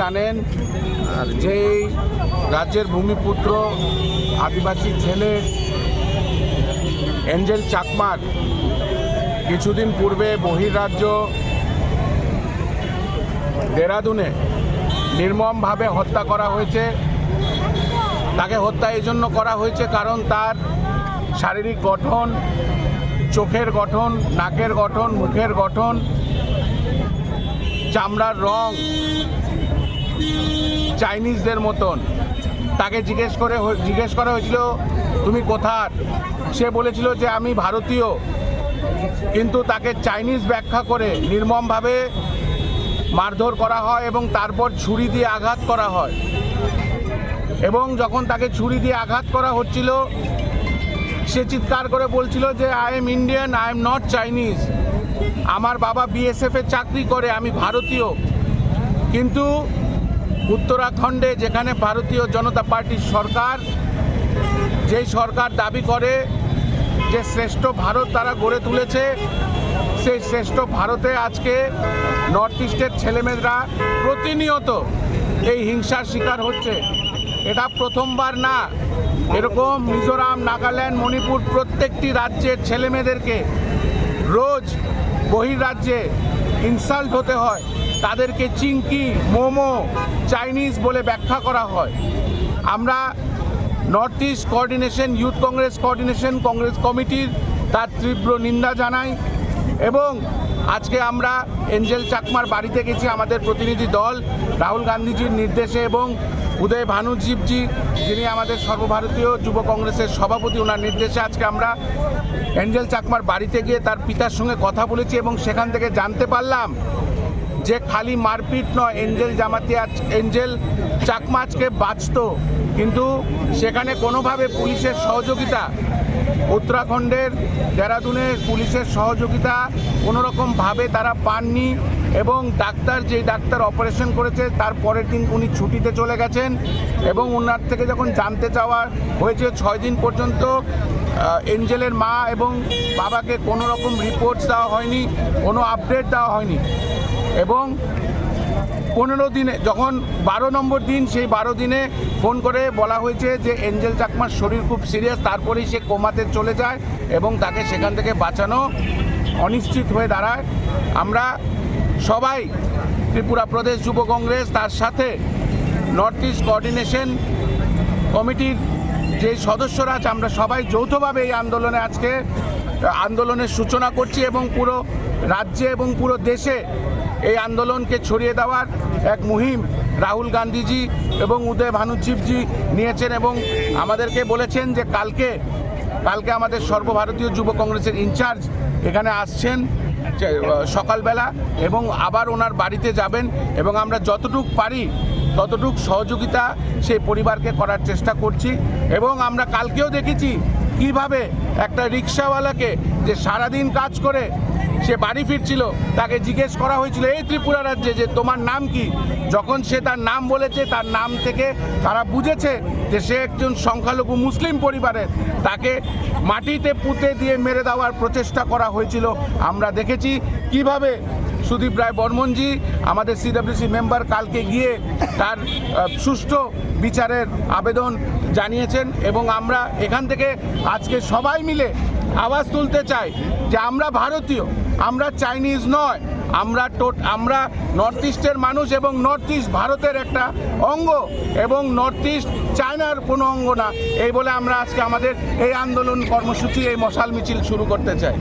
জানেন যে রাজ্যের ভূমিপুত্র আদিবাসী ছেলে এঞ্জেল চাকমার কিছুদিন পূর্বে বহির্রাজ্য দেরাদুনে নির্মমভাবে হত্যা করা হয়েছে। তাকে হত্যা এই জন্য করা হয়েছে কারণ তার শারীরিক গঠন, চোখের গঠন, নাকের গঠন, মুখের গঠন, চামড়ার রং চাইনিজদের মতন। তাকে জিজ্ঞেস করা হয়েছিল তুমি কোথার, সে বলেছিল যে আমি ভারতীয়, কিন্তু তাকে চাইনিজ ব্যাখ্যা করে নির্মমভাবে মারধর করা হয় এবং তারপর ছুরি দিয়ে আঘাত করা হয়। এবং যখন তাকে ছুরি দিয়ে আঘাত করা হচ্ছিল সে চিৎকার করে বলছিল যে I am Indian, I am not Chinese, আমার বাবা বিএসএফে চাকরি করে, আমি ভারতীয়। কিন্তু উত্তরাখণ্ডে যেখানে ভারতীয় জনতা পার্টির সরকার, যেই সরকার দাবি করে যে শ্রেষ্ঠ ভারত তারা গড়ে তুলেছে, সেই শ্রেষ্ঠ ভারতে আজকে নর্থ ইস্টের ছেলেমেয়েরা প্রতিনিয়ত এই হিংসার শিকার হচ্ছে। এটা প্রথমবার না, এরকম মিজোরাম, নাগাল্যান্ড, মণিপুর প্রত্যেকটি রাজ্যের ছেলেমেয়েদেরকে রোজ বহির্রাজ্যে ইনসাল্ট হতে হয়। তাদেরকে চিংকি, মোমো, চাইনিজ বলে ব্যাখ্যা করা হয়। আমরা north east coordination, youth Congress coordination Congress কমিটির তার তীব্র নিন্দা জানাই। এবং আজকে আমরা এঞ্জেল চাকমার বাড়িতে গেছি আমাদের প্রতিনিধি দল, রাহুল গান্ধীজির নির্দেশে এবং উদয় ভানুজীবজি যিনি আমাদের সর্বভারতীয় যুব কংগ্রেসের সভাপতি, ওনার নির্দেশে আজকে আমরা এঞ্জেল চাকমার বাড়িতে গিয়ে তার পিতার সঙ্গে কথা বলেছি এবং সেখান থেকে জানতে পারলাম যে খালি মারপিট নয়, এঞ্জেল চাকমা আজকে বাঁচত, কিন্তু সেখানে কোনোভাবে পুলিশের সহযোগিতা, উত্তরাখণ্ডের দেরাদুনের পুলিশের সহযোগিতা কোনোরকমভাবে তারা পাননি। এবং যেই ডাক্তার অপারেশন করেছে তার পরের দিন উনি ছুটিতে চলে গেছেন এবং ওনার থেকে যখন জানতে চাওয়া হয়েছে 6 দিন পর্যন্ত এঞ্জেলের মা এবং বাবাকে কোনো রকম রিপোর্টস দেওয়া হয়নি, কোনো আপডেট দেওয়া হয়নি। এবং 15 দিনে যখন 12 নম্বর দিন, সেই 12 দিনে ফোন করে বলা হয়েছে যে এঞ্জেল চাকমার শরীর খুব সিরিয়াস, তারপরেই সে কোমাতে চলে যায় এবং তাকে সেখান থেকে বাঁচানো অনিশ্চিত হয়ে দাঁড়ায়। আমরা সবাই ত্রিপুরা প্রদেশ যুব কংগ্রেস, তার সাথে নর্থ ইস্ট কোঅর্ডিনেশন কমিটির যে সদস্যরা আছে, আমরা সবাই যৌথভাবে এই আন্দোলনের সূচনা করছি এবং পুরো রাজ্যে এবং পুরো দেশে এই আন্দোলনকে ছড়িয়ে দেওয়ার এক মুহিম রাহুল গান্ধীজি এবং উদয় ভানুজীবজি নিয়েছেন এবং আমাদেরকে বলেছেন যে কালকে আমাদের সর্বভারতীয় যুব কংগ্রেসের ইনচার্জ এখানে আসছেন সকালবেলা এবং আবার ওনার বাড়িতে যাবেন এবং আমরা যতটুকু পারি ততটুকু সহযোগিতা সেই পরিবারকে করার চেষ্টা করছি। এবং আমরা কালকেও দেখেছি কিভাবে একটা রিক্সাওয়ালাকে যে সারাদিন কাজ করে সে বাড়ি ফিরছিল, তাকে জিজ্ঞেস করা হয়েছিল এই ত্রিপুরা রাজ্যে যে তোমার নাম কি। যখন সে তার নাম বলেছে, তার নাম থেকে তারা বুঝেছে যে সে একজন সংখ্যালঘু মুসলিম পরিবারের, তাকে মাটিতে পুঁতে দিয়ে মেরে দেওয়ার প্রচেষ্টা করা হয়েছিল। আমরা দেখেছি কিভাবে সুদীপ রায় বর্মনজি আমাদের সিডব্লিউসি মেম্বার কালকে গিয়ে তার সুষ্ঠু বিচারের আবেদন জানিয়েছেন। এবং আমরা এখান থেকে আজকে সবাই মিলে আওয়াজ তুলতে চাই যে আমরা ভারতীয়, আমরা চাইনিজ নয়, আমরা নর্থ ইস্টের মানুষ এবং নর্থ ইস্ট ভারতের একটা অঙ্গ এবং নর্থ ইস্ট চায়নার কোনো অঙ্গ না। এই বলে আমরা আজকে আমাদের এই আন্দোলন কর্মসূচি, এই মশাল মিছিল শুরু করতে চাই।